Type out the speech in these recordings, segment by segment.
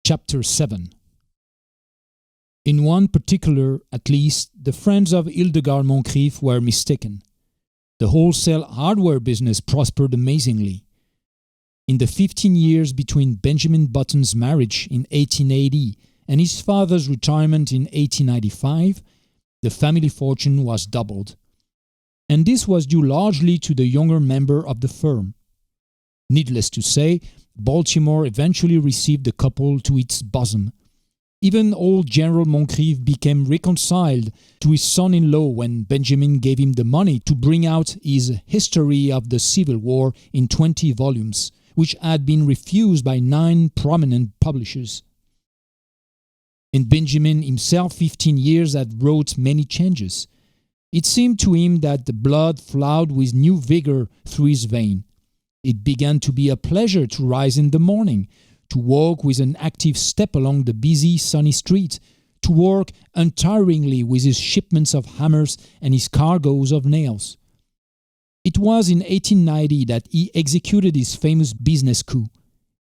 Chapter 7. In one particular, at least, the friends of Hildegard Moncrief were mistaken. The wholesale hardware business prospered amazingly. In the 15 years between Benjamin Button's marriage in 1880 and his father's retirement in 1895, the family fortune was doubled. And this was due largely to the younger member of the firm. Needless to say, Baltimore eventually received the couple to its bosom. Even old General Moncrief became reconciled to his son-in-law when Benjamin gave him the money to bring out his History of the Civil War in 20 volumes, which had been refused by 9 prominent publishers. And Benjamin himself, 15 years, had wrought many changes. It seemed to him that the blood flowed with new vigor through his vein. It began to be a pleasure to rise in the morning, to walk with an active step along the busy, sunny street, to work untiringly with his shipments of hammers and his cargoes of nails. It was in 1890 that he executed his famous business coup.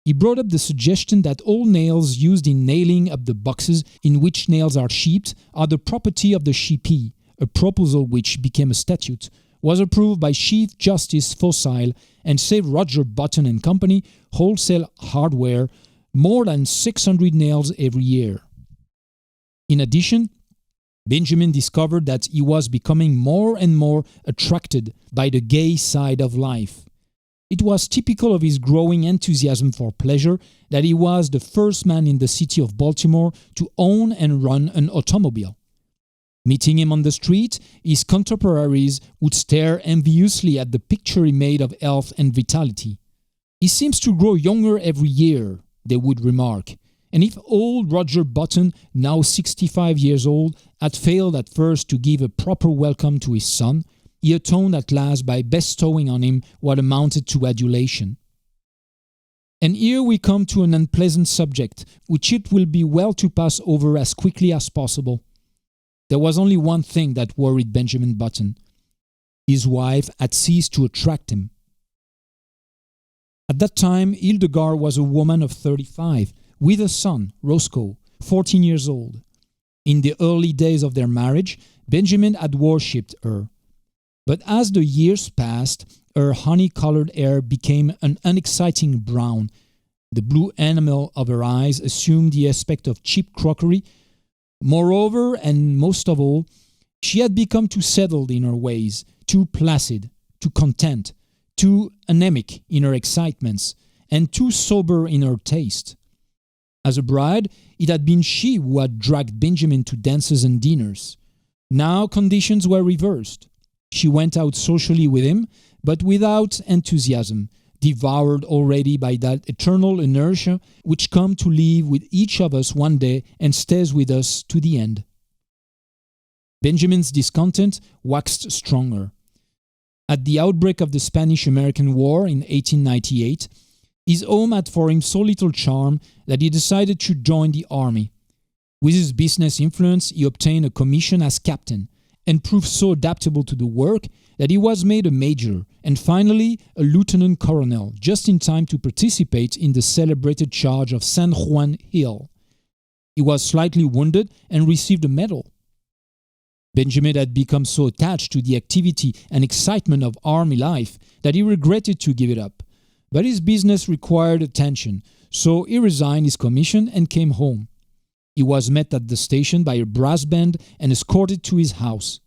He brought up the suggestion that all nails used in nailing up the boxes in which nails are shipped are the property of the shippee, a proposal which became a statute, was approved by Chief Justice Fossile and saved Roger Button and Company, Wholesale Hardware, more than 600 nails every year. In addition, Benjamin discovered that he was becoming more and more attracted by the gay side of life. It was typical of his growing enthusiasm for pleasure that he was the first man in the city of Baltimore to own and run an automobile. Meeting him on the street, his contemporaries would stare enviously at the picture he made of health and vitality. "He seems to grow younger every year," they would remark. And if old Roger Button, now 65 years old, had failed at first to give a proper welcome to his son, he atoned at last by bestowing on him what amounted to adulation. And here we come to an unpleasant subject, which it will be well to pass over as quickly as possible. There was only one thing that worried Benjamin Button. His wife had ceased to attract him. At that time, Hildegard was a woman of 35, with a son, Roscoe, 14 years old. In the early days of their marriage, Benjamin had worshipped her. But as the years passed, her honey-colored hair became an unexciting brown. The blue enamel of her eyes assumed the aspect of cheap crockery. Moreover, and most of all, she had become too settled in her ways, too placid, too content, too anemic in her excitements, and too sober in her taste. As a bride, it had been she who had dragged Benjamin to dances and dinners. Now conditions were reversed. She went out socially with him, but without enthusiasm, devoured already by that eternal inertia which comes to live with each of us one day and stays with us to the end. Benjamin's discontent waxed stronger. At the outbreak of the Spanish-American War in 1898, his home had for him so little charm that he decided to join the army. With his business influence, he obtained a commission as captain and proved so adaptable to the work that he was made a major and finally a lieutenant colonel, just in time to participate in the celebrated charge of San Juan Hill. He was slightly wounded and received a medal. Benjamin had become so attached to the activity and excitement of army life that he regretted to give it up. But his business required attention, so he resigned his commission and came home. He was met at the station by a brass band and escorted to his house.